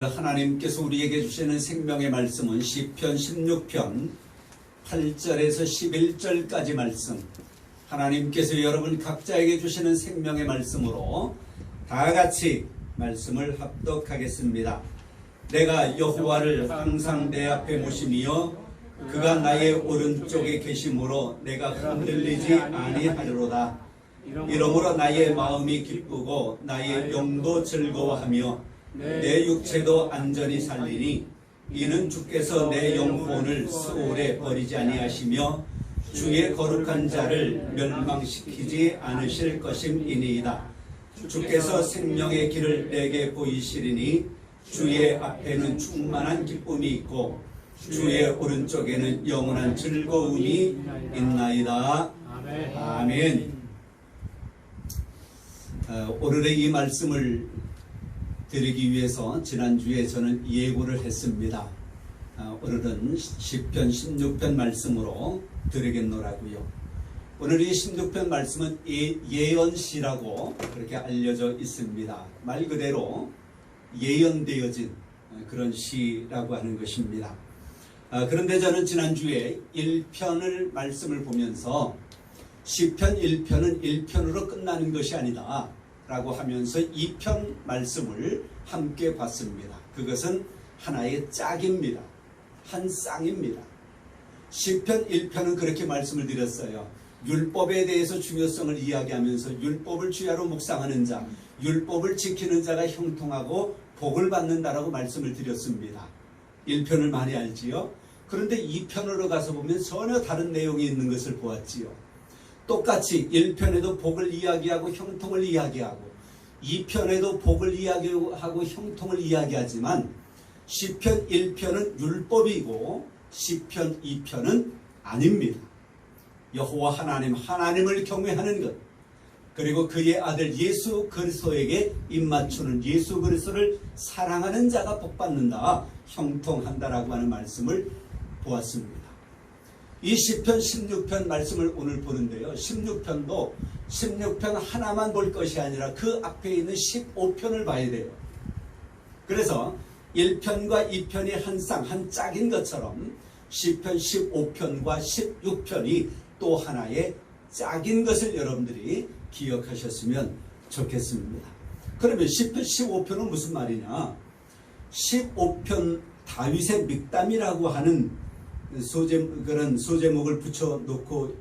하나님께서 우리에게 주시는 생명의 말씀은 시편 16편 8절에서 11절까지 말씀, 하나님께서 여러분 각자에게 주시는 생명의 말씀으로 다 같이 말씀을 합독하겠습니다. 내가 여호와를 항상 내 앞에 모시며 그가 나의 오른쪽에 계심으로 내가 흔들리지 아니하리로다. 이러므로 나의 마음이 기쁘고 나의 영도 즐거워하며 내 육체도 안전히 살리니 이는 주께서 내 영혼을 스올에 버리지 아니하시며 주의 거룩한 자를 멸망시키지 않으실 것임이니이다. 주께서 생명의 길을 내게 보이시리니 주의 앞에는 충만한 기쁨이 있고 주의 오른쪽에는 영원한 즐거움이 있나이다. 아멘. 오늘의 이 말씀을 드리기 위해서 지난주에 저는 예고를 했습니다. 오늘은 시편 16편 말씀으로 드리겠노라고요. 오늘 이 16편 말씀은 예언시라고 그렇게 알려져 있습니다. 말 그대로 예언되어진 그런 시라고 하는 것입니다. 그런데 저는 지난주에 1편을 말씀을 보면서 시편 1편은 1편으로 끝나는 것이 아니다 라고 하면서 2편 말씀을 함께 봤습니다. 그것은 하나의 짝입니다. 한 쌍입니다. 시편 1편은 그렇게 말씀을 드렸어요. 율법에 대해서 중요성을 이야기하면서 율법을 주야로 묵상하는 자, 율법을 지키는 자가 형통하고 복을 받는다라고 말씀을 드렸습니다. 1편을 많이 알지요. 그런데 2편으로 가서 보면 전혀 다른 내용이 있는 것을 보았지요. 똑같이 1편에도 복을 이야기하고 형통을 이야기하고 2편에도 복을 이야기하고 형통을 이야기하지만 시편 1편은 율법이고 시편 2편은 아닙니다. 여호와 하나님을 경외하는 것, 그리고 그의 아들 예수 그리스도에게 입맞추는 예수 그리스도를 사랑하는 자가 복받는다, 형통한다라고 하는 말씀을 보았습니다. 이 시편 16편 말씀을 오늘 보는데요. 16편도 16편 하나만 볼 것이 아니라 그 앞에 있는 15편을 봐야 돼요. 그래서 1편과 2편이 한 짝인 것처럼 시편 15편과 16편이 또 하나의 짝인 것을 여러분들이 기억하셨으면 좋겠습니다. 그러면 시편 15편은 무슨 말이냐? 15편 다윗의 믹담이라고 하는 그런 소제목을 붙여놓고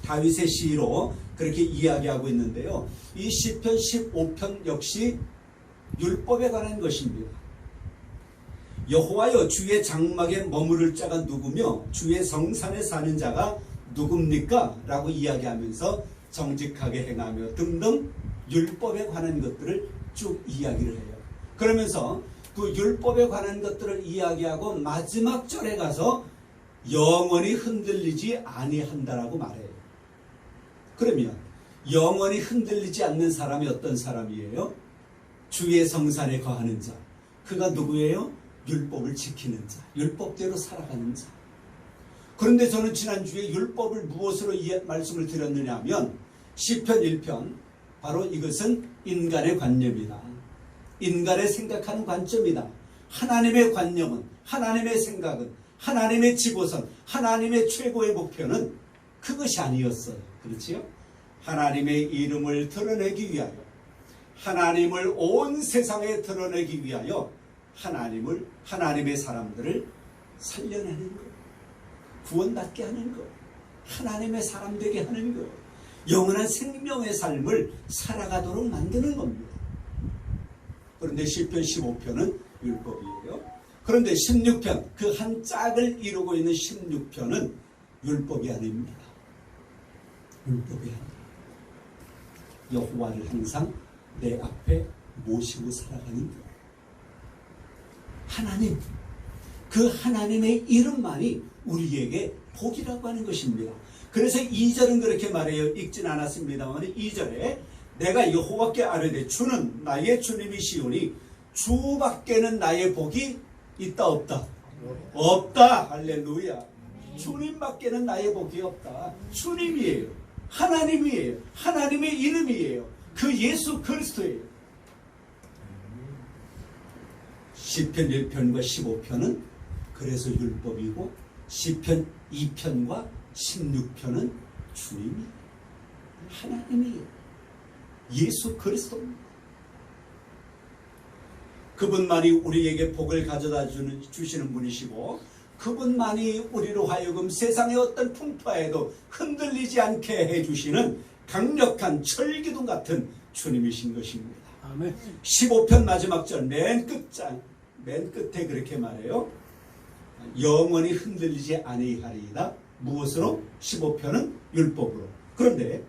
다윗의 시로 그렇게 이야기하고 있는데요. 이 시편 15편 역시 율법에 관한 것입니다. 여호와여, 주의 장막에 머무를 자가 누구며 주의 성산에 사는 자가 누굽니까? 라고 이야기하면서 정직하게 행하며 등등 율법에 관한 것들을 쭉 이야기를 해요. 그러면서 그 율법에 관한 것들을 이야기하고 마지막 절에 가서 영원히 흔들리지 아니한다라고 말해요. 그러면 영원히 흔들리지 않는 사람이 어떤 사람이에요? 주의 성산에 거하는 자. 그가 누구예요? 율법을 지키는 자, 율법대로 살아가는 자. 그런데 저는 지난주에 율법을 무엇으로 말씀을 드렸느냐 하면 시편 1편, 바로 이것은 인간의 관념이다. 인간의 생각하는 관점이다. 하나님의 관념은, 하나님의 생각은, 하나님의 지고선, 하나님의 최고의 목표는 그것이 아니었어요. 그렇지요? 하나님의 이름을 드러내기 위하여, 하나님을 온 세상에 드러내기 위하여 하나님의 사람들을 살려내는 것, 구원받게 하는 것, 하나님의 사람 되게 하는 것, 영원한 생명의 삶을 살아가도록 만드는 겁니다. 그런데 시편 15편은 율법이에요. 그런데 16편, 그 한 짝을 이루고 있는 16편은 율법이 아닙니다. 율법이 아닙니다. 여호와를 항상 내 앞에 모시고 살아가는 것. 하나님, 그 하나님의 이름만이 우리에게 복이라고 하는 것입니다. 그래서 2절은 그렇게 말해요. 읽진 않았습니다만 2절에 내가 여호와께 아뢰되 주는 나의 주님이시오니 주밖에는 나의 복이 있다 없다? 없다. 할렐루야. 주님밖에는 나의 복이 없다. 주님이에요. 하나님이에요. 하나님의 이름이에요. 그 예수 그리스도예요. 시편 1편과 15편은 그래서 율법이고 시편 2편과 16편은 주님이 하나님이 예수 그리스도입니다. 그분만이 우리에게 복을 가져다 주시는 분이시고 그분만이 우리로 하여금 세상의 어떤 풍파에도 흔들리지 않게 해주시는 강력한 철기둥 같은 주님이신 것입니다. 아멘. 15편 마지막 절 맨 끝에 그렇게 말해요. 영원히 흔들리지 아니하리이다. 무엇으로? 15편은 율법으로. 그런데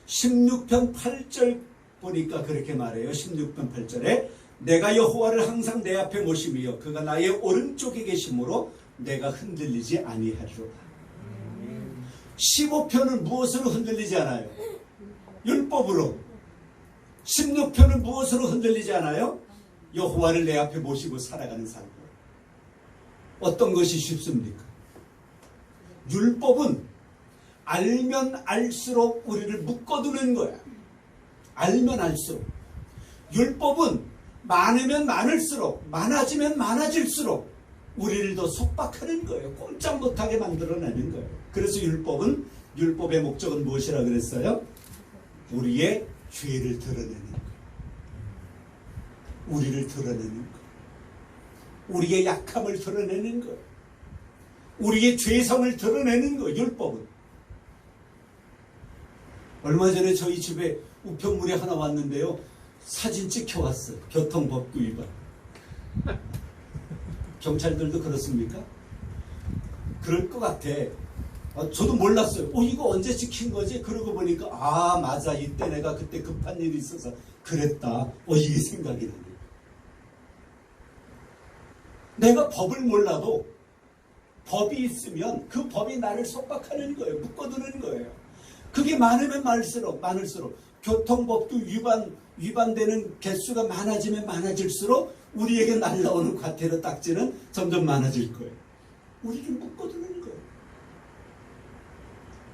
16편 8절 보니까 그렇게 말해요. 16편 8절에 내가 여호와를 항상 내 앞에 모심이여 그가 나의 오른쪽에 계심으로 내가 흔들리지 아니하리로다. 15편은 무엇으로 흔들리지 않아요? 율법으로. 16편은 무엇으로 흔들리지 않아요? 여호와를 내 앞에 모시고 살아가는 삶으로. 어떤 것이 쉽습니까? 율법은 알면 알수록 우리를 묶어두는 거야. 알면 알수록. 율법은 많으면 많을수록, 많아지면 많아질수록 우리를 더 속박하는 거예요. 꼼짝 못하게 만들어내는 거예요. 그래서 율법의 목적은 무엇이라 그랬어요? 우리의 죄를 드러내는 거예요. 우리를 드러내는 거예요. 우리의 약함을 드러내는 거예요. 우리의 죄성을 드러내는 거예요. 율법은. 얼마 전에 저희 집에 우편물이 하나 왔는데요. 사진 찍혀왔어요. 교통법규 위반. 경찰들도 그렇습니까? 그럴 것 같아. 저도 몰랐어요. 이거 언제 찍힌 거지? 그러고 보니까 맞아. 이때 내가 그때 급한 일이 있어서 그랬다. 이게 생각이 나네. 내가 법을 몰라도 법이 있으면 그 법이 나를 속박하는 거예요. 묶어두는 거예요. 그게 많으면 많을수록 교통법규 위반되는 개수가 많아지면 많아질수록 우리에게 날라오는 과태료 딱지는 점점 많아질 거예요. 우리를 묶어두는 거예요.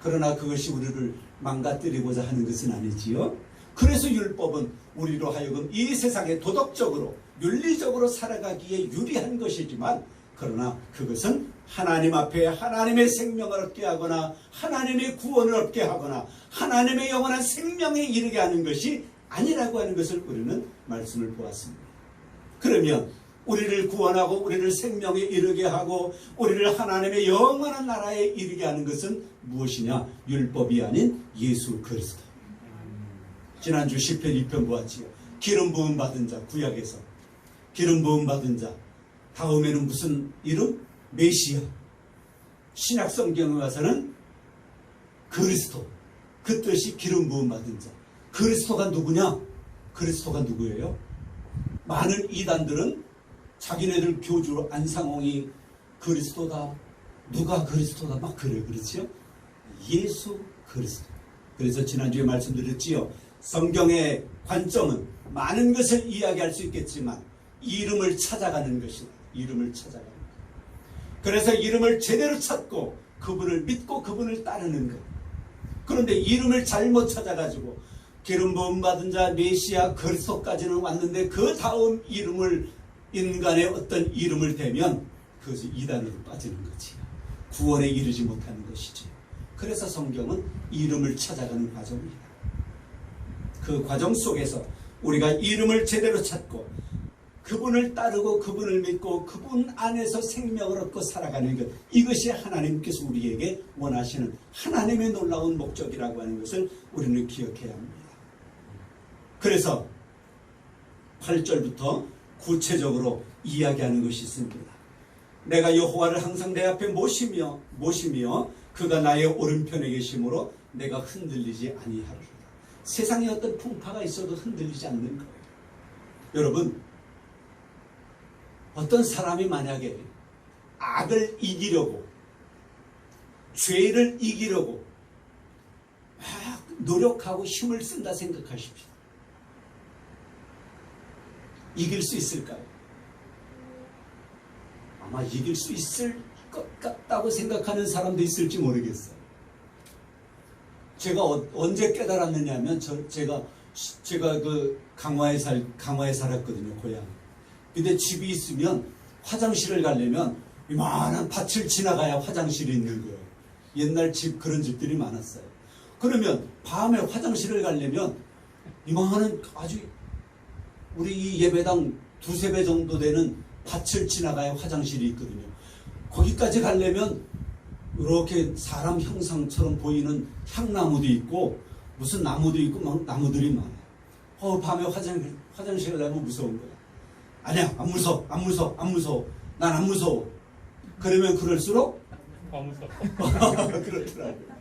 그러나 그것이 우리를 망가뜨리고자 하는 것은 아니지요. 그래서 율법은 우리로 하여금 이 세상에 도덕적으로 윤리적으로 살아가기에 유리한 것이지만 그러나 그것은 하나님 앞에 하나님의 생명을 얻게 하거나 하나님의 구원을 얻게 하거나 하나님의 영원한 생명에 이르게 하는 것이 아니라고 하는 것을 우리는 말씀을 보았습니다. 그러면 우리를 구원하고 우리를 생명에 이르게 하고 우리를 하나님의 영원한 나라에 이르게 하는 것은 무엇이냐? 율법이 아닌 예수 그리스도. 지난주 시편 2편 보았지요. 기름 부음 받은 자, 구약에서 기름 부음 받은 자. 다음에는 무슨 이름? 메시아. 신약 성경에 와서는 그리스도. 그 뜻이 기름 부음 받은 자. 그리스도가 누구냐? 그리스도가 누구예요? 많은 이단들은 자기네들 교주 안상홍이 그리스도다. 누가 그리스도다. 막 그래. 그렇지요? 예수 그리스도. 그래서 지난주에 말씀드렸지요. 성경의 관점은 많은 것을 이야기할 수 있겠지만 이름을 찾아가는 것이다. 이름을 찾아가는 것. 그래서 이름을 제대로 찾고 그분을 믿고 그분을 따르는 것. 그런데 이름을 잘못 찾아가지고 기름 부음 받은 자 메시아 그리스도까지는 왔는데 그 다음 이름을 인간의 어떤 이름을 대면 그것이 이단으로 빠지는 거지. 구원에 이르지 못하는 것이지. 그래서 성경은 이름을 찾아가는 과정입니다. 그 과정 속에서 우리가 이름을 제대로 찾고 그분을 따르고 그분을 믿고 그분 안에서 생명을 얻고 살아가는 것, 이것이 하나님께서 우리에게 원하시는 하나님의 놀라운 목적이라고 하는 것을 우리는 기억해야 합니다. 그래서 8절부터 구체적으로 이야기하는 것이 있습니다. 내가 여호와를 항상 내 앞에 모시며 그가 나의 오른편에 계심으로 내가 흔들리지 아니하리라. 세상에 어떤 풍파가 있어도 흔들리지 않는 거예요. 여러분, 어떤 사람이 만약에 악을 이기려고, 죄를 이기려고 막 노력하고 힘을 쓴다 생각하십시오. 이길 수 있을까요? 아마 이길 수 있을 것 같다고 생각하는 사람도 있을지 모르겠어요. 제가 언제 깨달았느냐면 제가 그 강화에 살았거든요. 고향. 근데 집이 있으면 화장실을 가려면 이만한 밭을 지나가야 화장실이 있는 거예요. 옛날 집 그런 집들이 많았어요. 그러면 밤에 화장실을 가려면 이만한 아주 우리 이 예배당 두세 배 정도 되는 밭을 지나가야 화장실이 있거든요. 거기까지 가려면 이렇게 사람 형상처럼 보이는 향나무도 있고 무슨 나무도 있고 막 나무들이 많아요. 밤에 화장실 가려면 무서운 거야. 아니야, 안 무서워, 안 무서워, 안 무서워. 난 안 무서워. 그러면 그럴수록 그렇더라고요.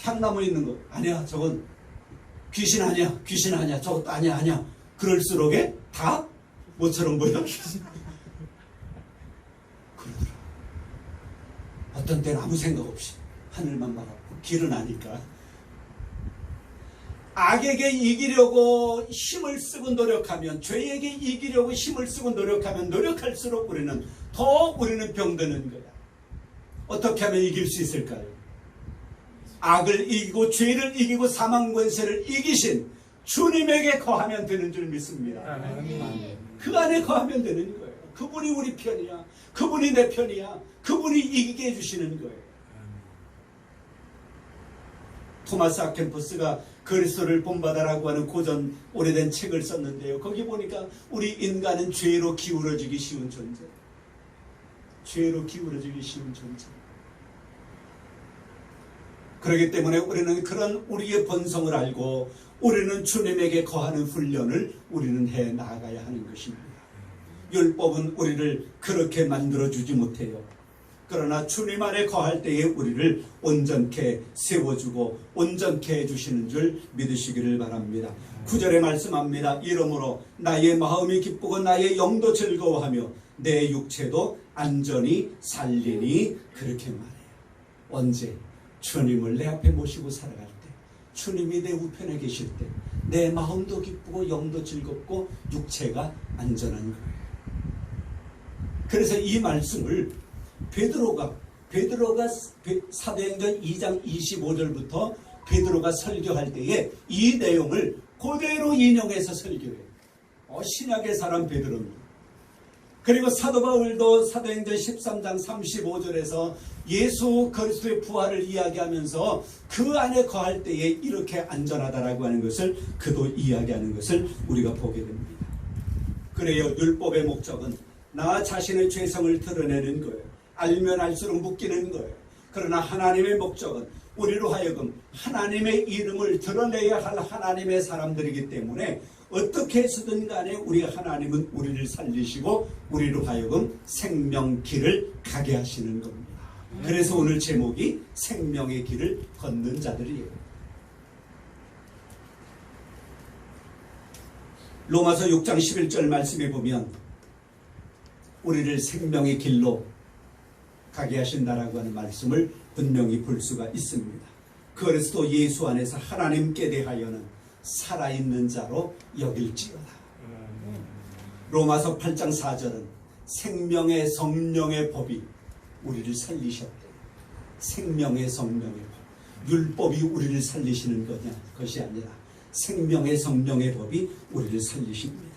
향나무 있는 거 아니야, 저건 귀신 아니야, 귀신 아니야, 저것도 아니야, 아니야. 그럴수록에 다 뭐처럼 보여? 그러더라. 어떤 때는 아무 생각 없이 하늘만 바라보고 길은 아니까. 악에게 이기려고 힘을 쓰고 노력하면, 죄에게 이기려고 힘을 쓰고 노력하면 노력할수록 우리는 병드는 거야. 어떻게 하면 이길 수 있을까요? 악을 이기고 죄를 이기고 사망 권세를 이기신 주님에게 거하면 되는 줄 믿습니다. 그 안에 거하면 되는 거예요. 그분이 우리 편이야. 그분이 내 편이야. 그분이 이기게 해주시는 거예요. 토마스 아켄포스가 그리스도를 본받아라고 하는 고전 오래된 책을 썼는데요. 거기 보니까 우리 인간은 죄로 기울어지기 쉬운 존재. 죄로 기울어지기 쉬운 존재. 그렇기 때문에 우리는 그런 우리의 본성을 알고 우리는 주님에게 거하는 훈련을 우리는 해 나가야 하는 것입니다. 율법은 우리를 그렇게 만들어주지 못해요. 그러나 주님 안에 거할 때에 우리를 온전케 세워주고 온전케 해주시는 줄 믿으시기를 바랍니다. 9절에 말씀합니다. 이러므로 나의 마음이 기쁘고 나의 영도 즐거워하며 내 육체도 안전히 살리니. 그렇게 말해요. 언제? 주님을 내 앞에 모시고 살아갈 때, 주님이 내 우편에 계실 때 내 마음도 기쁘고 영도 즐겁고 육체가 안전한 거예요. 그래서 이 말씀을 베드로가 사도행전 2장 25절부터 베드로가 설교할 때에 이 내용을 그대로 인용해서 설교해요. 신약의 사람 베드로입니다. 그리고 사도 바울도 사도행전 13장 35절에서 예수 그리스도의 부활을 이야기하면서 그 안에 거할 때에 이렇게 안전하다라고 하는 것을 그도 이야기하는 것을 우리가 보게 됩니다. 그래요. 율법의 목적은 나 자신의 죄성을 드러내는 거예요. 알면 알수록 묶이는 거예요. 그러나 하나님의 목적은 우리로 하여금 하나님의 이름을 드러내야 할 하나님의 사람들이기 때문에 어떻게 해서든 간에 우리 하나님은 우리를 살리시고 우리로 하여금 생명길을 가게 하시는 겁니다. 그래서 오늘 제목이 생명의 길을 걷는 자들이에요. 로마서 6장 11절 말씀에 보면 우리를 생명의 길로 가게 하신다라고 하는 말씀을 분명히 볼 수가 있습니다. 그리스도 예수 안에서 하나님께 대하여는 살아있는 자로 여길지어다. 로마서 8장 4절은 생명의 성령의 법이 우리를 살리셨대요. 생명의 성령의 법. 율법이 우리를 살리시는 것이 아니라 생명의 성령의 법이 우리를 살리십니다.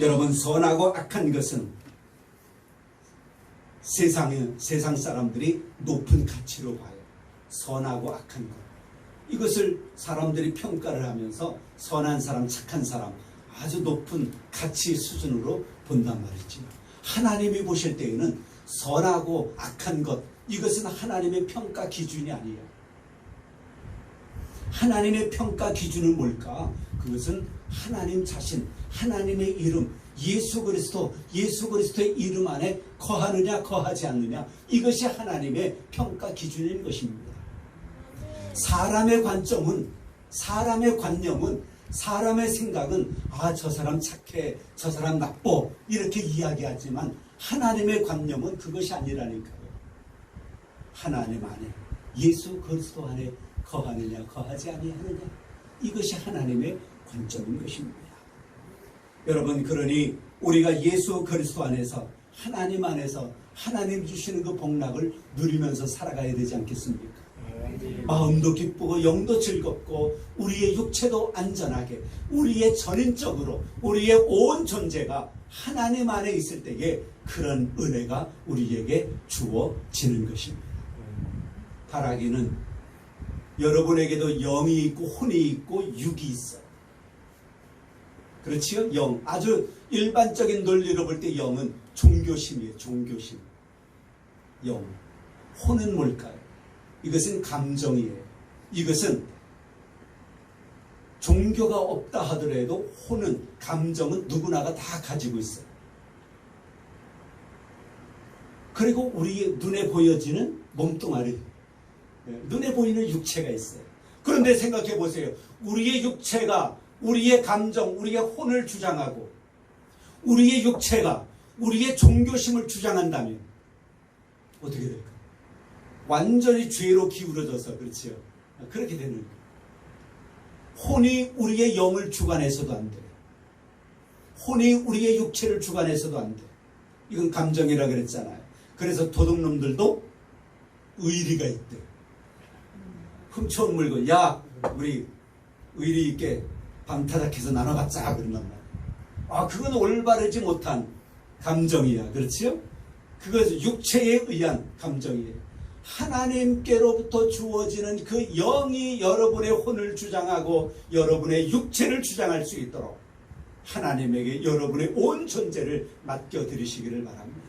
여러분, 선하고 악한 것은 세상 사람들이 높은 가치로 봐요. 선하고 악한 것. 이것을 사람들이 평가를 하면서 선한 사람, 착한 사람 아주 높은 가치 수준으로 본단 말이죠. 하나님이 보실 때에는 선하고 악한 것, 이것은 하나님의 평가 기준이 아니에요. 하나님의 평가 기준은 뭘까? 그것은 하나님 자신, 하나님의 이름, 예수 그리스도의 이름 안에 거하느냐 거하지 않느냐, 이것이 하나님의 평가 기준인 것입니다. 사람의 관점은, 사람의 관념은, 사람의 생각은 저 사람 착해, 저 사람 나빠 이렇게 이야기하지만 하나님의 관념은 그것이 아니라니까요. 하나님 안에, 예수 그리스도 안에 거하느냐 거하지 아니하느냐, 이것이 하나님의 관점인 것입니다. 여러분, 그러니 우리가 예수 그리스도 안에서, 하나님 안에서 하나님 주시는 그 복락을 누리면서 살아가야 되지 않겠습니까? 마음도 기쁘고 영도 즐겁고 우리의 육체도 안전하게 우리의 전인적으로 우리의 온 존재가 하나님 안에 있을 때에 그런 은혜가 우리에게 주어지는 것입니다. 바라기는 여러분에게도 영이 있고 혼이 있고 육이 있어요. 그렇지요? 영. 아주 일반적인 논리로 볼 때 영은 종교심이에요. 종교심. 영. 혼은 뭘까요? 이것은 감정이에요. 이것은 종교가 없다 하더라도 혼은, 감정은 누구나가 다 가지고 있어요. 그리고 우리 눈에 보여지는 몸뚱아리, 눈에 보이는 육체가 있어요. 그런데 생각해 보세요. 우리의 육체가 우리의 감정, 우리의 혼을 주장하고 우리의 육체가 우리의 종교심을 주장한다면 어떻게 될까? 완전히 죄로 기울어져서, 그렇지요? 그렇게 되는 거예요. 혼이 우리의 영을 주관해서도 안 돼요. 혼이 우리의 육체를 주관해서도 안 돼요. 이건 감정이라 그랬잖아요. 그래서 도둑놈들도 의리가 있대요. 훔쳐온 물건, 야, 우리 의리 있게 방타닥해서 나눠갖자, 그런단 말이에요. 아, 그건 올바르지 못한 감정이야. 그렇지요? 그것은 육체에 의한 감정이에요. 하나님께로부터 주어지는 그 영이 여러분의 혼을 주장하고 여러분의 육체를 주장할 수 있도록 하나님에게 여러분의 온 존재를 맡겨드리시기를 바랍니다.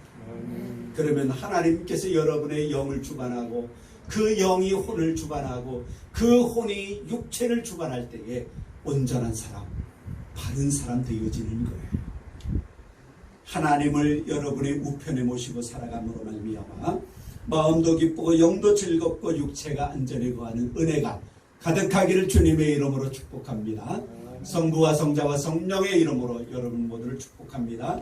그러면 하나님께서 여러분의 영을 주관하고 그 영이 혼을 주관하고 그 혼이 육체를 주관할 때에 온전한 사람, 바른 사람 되어지는 거예요. 하나님을 여러분의 우편에 모시고 살아감으로 말미암아 마음도 기쁘고 영도 즐겁고 육체가 안전히 거하는 은혜가 가득하기를 주님의 이름으로 축복합니다. 성부와 성자와 성령의 이름으로 여러분 모두를 축복합니다.